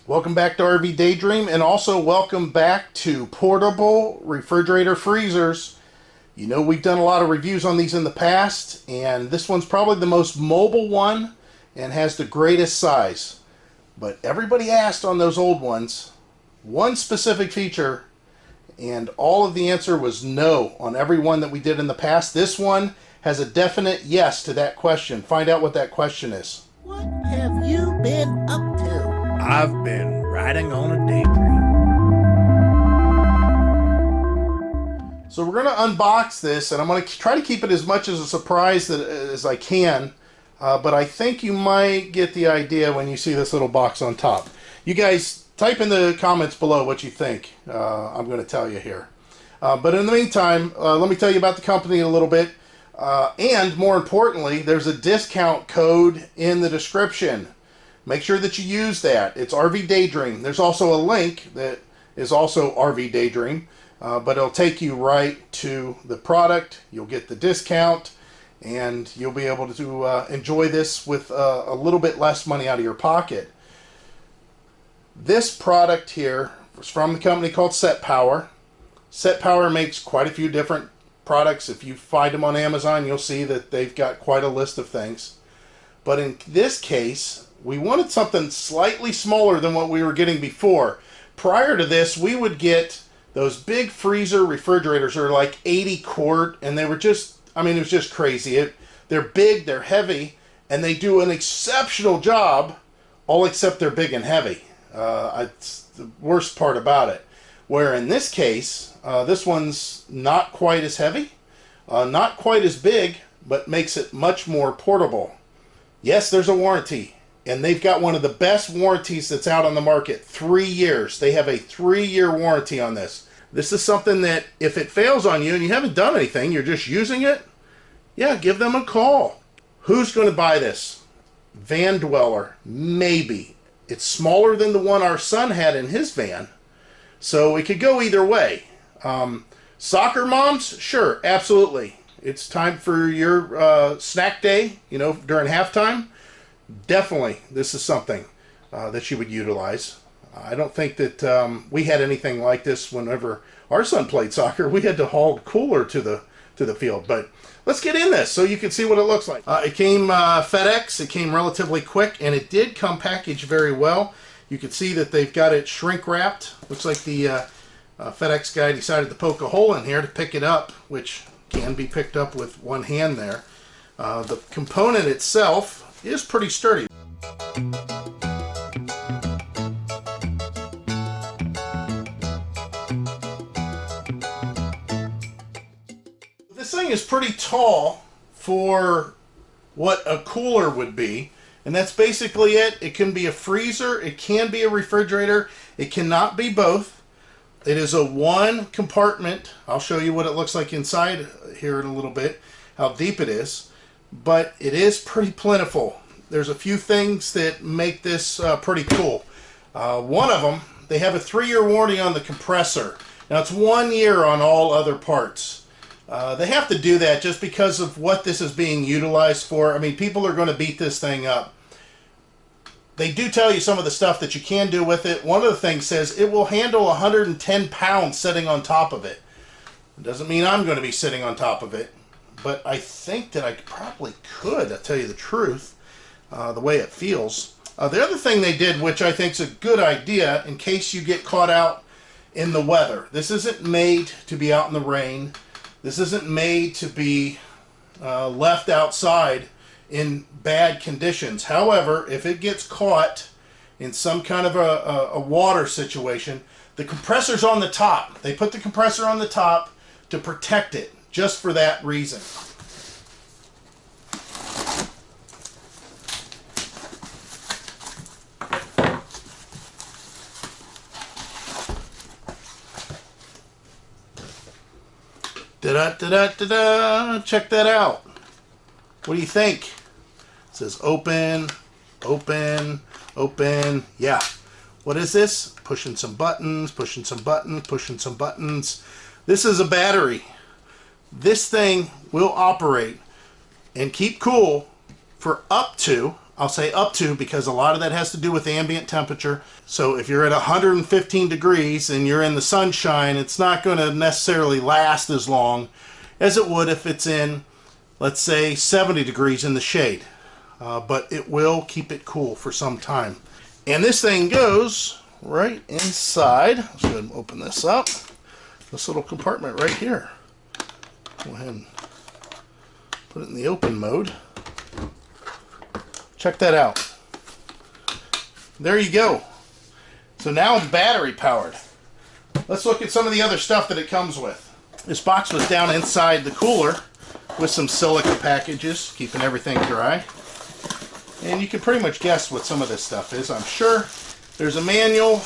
Welcome back to RV Daydream, and also welcome back to portable refrigerator freezers. You know, we've done a lot of reviews on these in the past, and this one's probably the most mobile one and has the greatest size. But everybody asked on those old ones one specific feature, and all of the answer was no on every one that we did in the past. This one has a definite yes to that question. Find out what that question is. What have you been up to? I've been riding on a daydream. So we're going to unbox this, and I'm going to try to keep it as much as a surprise as I can, but I think you might get the idea when you see this little box on top. You guys type in the comments below what you think. I'm going to tell you here. But in the meantime, let me tell you about the company a little bit. And more importantly, there's a discount code in the description. Make sure that you use that. It's RV Daydream. There's also a link that is also RV Daydream, but it'll take you right to the product. You'll get the discount, and you'll be able to enjoy this with a little bit less money out of your pocket. This product here is from the company called SETPOWER. SETPOWER makes quite a few different products. If you find them on Amazon, you'll see that they've got quite a list of things. But in this case, we wanted something slightly smaller than what we were getting before. Prior to this, we would get those big freezer refrigerators that are like 80 quart, and they were just, I mean, it was just crazy. They're big, they're heavy, and they do an exceptional job, all except they're big and heavy. It's the worst part about it. Where in this case, this one's not quite as heavy, not quite as big, but makes it much more portable. Yes, there's a warranty, and they've got one of the best warranties that's out on the market. 3 years. They have a 3-year warranty on this. This is something that if it fails on you and you haven't done anything, you're just using it, yeah, give them a call. Who's going to buy this? Van dweller, maybe. It's smaller than the one our son had in his van, so it could go either way. Soccer moms, sure, absolutely. It's time for your snack day, you know, during halftime. Definitely, this is something that you would utilize. I don't think that we had anything like this whenever our son played soccer. We had to haul a cooler to the field. But let's get in this so you can see what it looks like. It came FedEx. It came relatively quick, and it did come packaged very well. You can see that they've got it shrink wrapped. Looks like the FedEx guy decided to poke a hole in here to pick it up, which can be picked up with one hand there. The component itself is pretty sturdy. This thing is pretty tall for what a cooler would be, and that's basically it. It can be a freezer, it can be a refrigerator, it cannot be both. It is a one compartment. I'll show you what it looks like inside here in a little bit, how deep it is, but it is pretty plentiful. There's a few things that make this pretty cool. One of them, they have a 3-year warranty on the compressor. Now it's 1 year on all other parts. They have to do that just because of what this is being utilized for. I mean, people are going to beat this thing up. They do tell you some of the stuff that you can do with it. One of the things says it will handle 110 pounds sitting on top of it. It doesn't mean I'm going to be sitting on top of it, but I think that I probably could, I'll tell you the truth, the way it feels. The other thing they did, which I think is a good idea in case you get caught out in the weather. This isn't made to be out in the rain. This isn't made to be left outside in bad conditions. However, if it gets caught in some kind of a water situation, the compressor's on the top. They put the compressor on the top to protect it, just for that reason. Da-da-da-da-da-da! Check that out. What do you think? It says open, open, open. Yeah. What is this? Pushing some buttons, pushing some buttons, pushing some buttons. This is a battery. This thing will operate and keep cool for up to I'll say up to, because a lot of that has to do with ambient temperature. So if you're at 115 degrees and you're in the sunshine, it's not going to necessarily last as long as it would if it's in, let's say, 70 degrees in the shade. But it will keep it cool for some time. And this thing goes right inside. Let's go ahead and open this up. This little compartment right here. Go ahead and put it in the open mode. Check that out. There you go. So now it's battery powered. Let's look at some of the other stuff that it comes with. This box was down inside the cooler with some silica packages, keeping everything dry. And you can pretty much guess what some of this stuff is, I'm sure. There's a manual,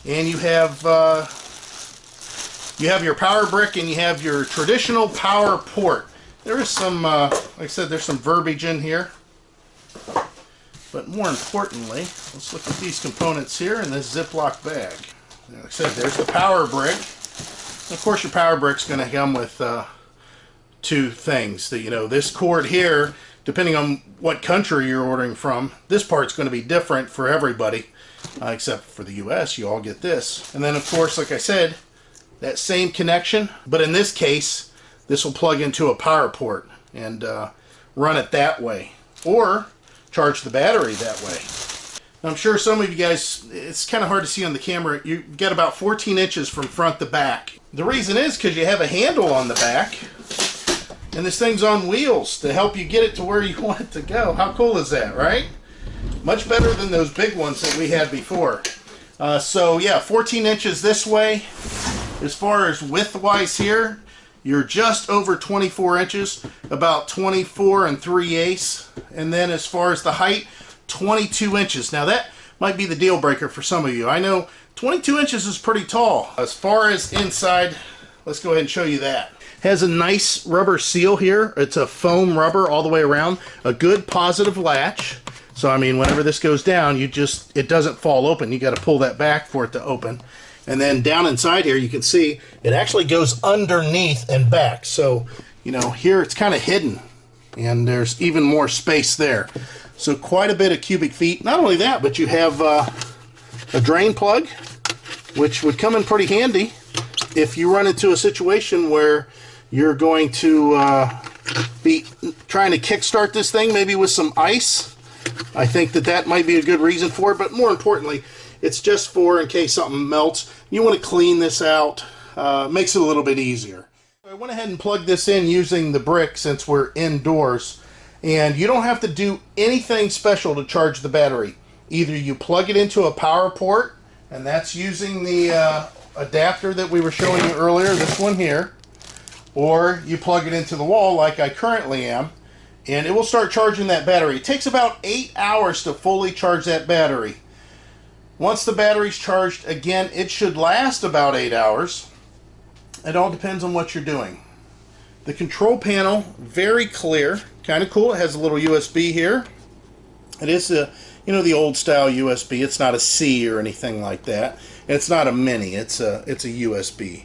and you have your power brick, and you have your traditional power port. There is some, like I said, there's some verbiage in here. But more importantly, let's look at these components here in this Ziploc bag. Like I said, there's the power brick. Of course, your power brick's going to come with two things. This cord here, depending on what country you're ordering from, this part's going to be different for everybody, except for the US. You all get this. And then, of course, like I said, that same connection, but in this case, this will plug into a power port and run it that way, or charge the battery that way. I'm sure some of you guys, it's kind of hard to see on the camera, you get about 14 inches from front to back. The reason is because you have a handle on the back, and this thing's on wheels to help you get it to where you want it to go. How cool is that, right? Much better than those big ones that we had before. So yeah, 14 inches this way. As far as width-wise here, you're just over 24 inches, about 24 3/8. And then as far as the height, 22 inches. Now that might be the deal breaker for some of you. I know 22 inches is pretty tall. As far as inside, let's go ahead and show you that. Has a nice rubber seal here. It's a foam rubber all the way around. A good positive latch. So I mean, whenever this goes down, it doesn't fall open. You got to pull that back for it to open. And then down inside here, you can see it actually goes underneath and back. So, here it's kind of hidden, and there's even more space there. So quite a bit of cubic feet. Not only that, but you have a drain plug, which would come in pretty handy if you run into a situation where you're going to be trying to kickstart this thing, maybe with some ice. I think that might be a good reason for it, but more importantly, it's just for in case something melts. You want to clean this out. Makes it a little bit easier. I went ahead and plugged this in using the brick since we're indoors. And you don't have to do anything special to charge the battery. Either you plug it into a power port, and that's using the adapter that we were showing you earlier, this one here. Or you plug it into the wall like I currently am, and it will start charging that battery. It takes about 8 hours to fully charge that battery. Once the battery's charged, again, it should last about 8 hours. It all depends on what you're doing. The control panel, very clear, kind of cool. It has a little USB here. It is the old style USB. It's not a C or anything like that. And it's not a mini. It's a USB.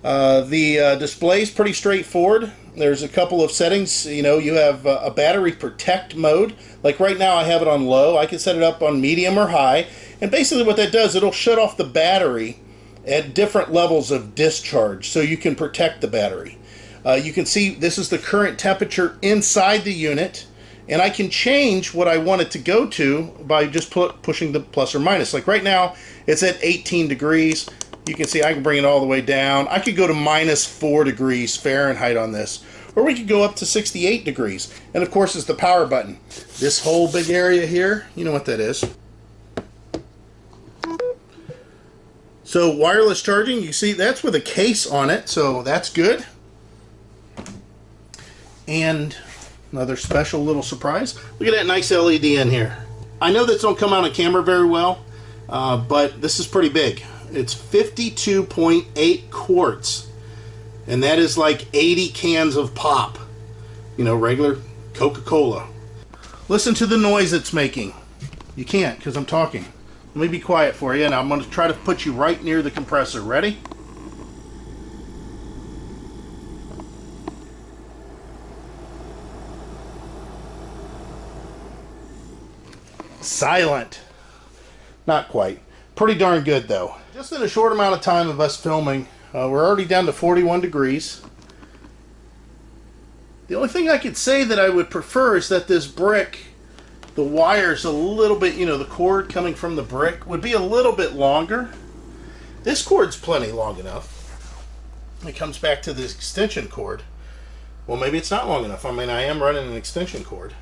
The display is pretty straightforward. There's a couple of settings. You have a battery protect mode. Like right now I have it on low. I can set it up on medium or high. And basically what that does, it'll shut off the battery at different levels of discharge so you can protect the battery. You can see this is the current temperature inside the unit, and I can change what I want it to go to by just pushing the plus or minus. Like right now it's at 18 degrees. You can see I can bring it all the way down. I could go to -4 degrees Fahrenheit on this, or we could go up to 68 degrees. And of course, it's the power button. This whole big area here, you know what that is. So wireless charging, you see that's with a case on it, so that's good. And another special little surprise. Look at that nice LED in here. I know this don't come out on camera very well, but this is pretty big. It's 52.8 quarts, and that is like 80 cans of pop. Regular Coca-Cola. Listen to the noise it's making. You can't because I'm talking. Let me be quiet for you, and I'm going to try to put you right near the compressor. Ready? silent. Not quite. Pretty darn good though. Just in a short amount of time of us filming, we're already down to 41 degrees. The only thing I could say that I would prefer is that this brick, the wire's a little bit, you know, the cord coming from the brick would be a little bit longer. This cord's plenty long enough. It comes back to this extension cord. Well, maybe it's not long enough. I mean, I am running an extension cord.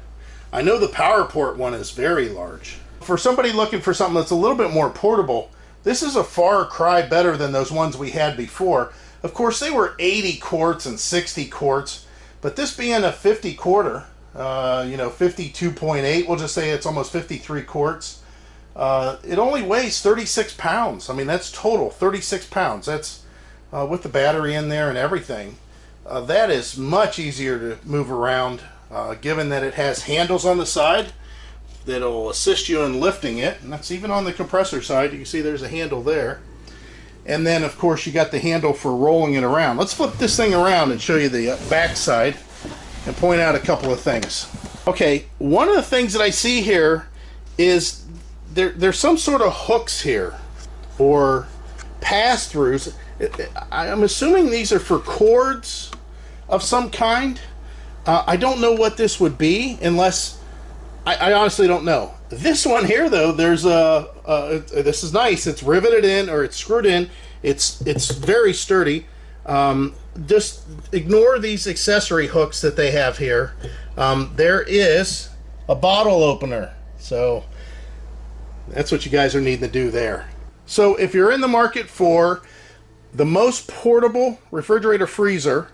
I know the power port one is very large. For somebody looking for something that's a little bit more portable, this is a far cry better than those ones we had before. Of course, they were 80 quarts and 60 quarts, but this being a 50 quarter, you know, 52.8, we'll just say it's almost 53 quarts. It only weighs 36 pounds. I mean, that's total, 36 pounds. That's with the battery in there and everything. That is much easier to move around, given that it has handles on the side that'll assist you in lifting it. And that's even on the compressor side. You can see there's a handle there. And then, of course, you got the handle for rolling it around. Let's flip this thing around and show you the back side and point out a couple of things. Okay, one of the things that I see here is there's some sort of hooks here or pass-throughs. I'm assuming these are for cords of some kind. I don't know what this would be unless I honestly don't know. This one here though, there's this is nice. It's riveted in, or it's screwed in. It's very sturdy. Just ignore these accessory hooks that they have here. There is a bottle opener, so that's what you guys are needing to do there. So if you're in the market for the most portable refrigerator freezer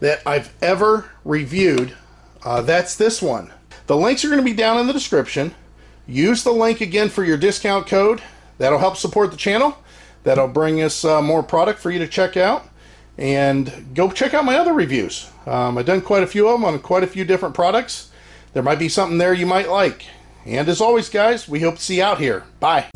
that I've ever reviewed, that's this one. The links are going to be down in the description. Use the link again for your discount code. That'll help support the channel. That'll bring us more product for you to check out. And go check out my other reviews. I've done quite a few of them on quite a few different products. There might be something there you might like. And as always, guys, we hope to see you out here. Bye.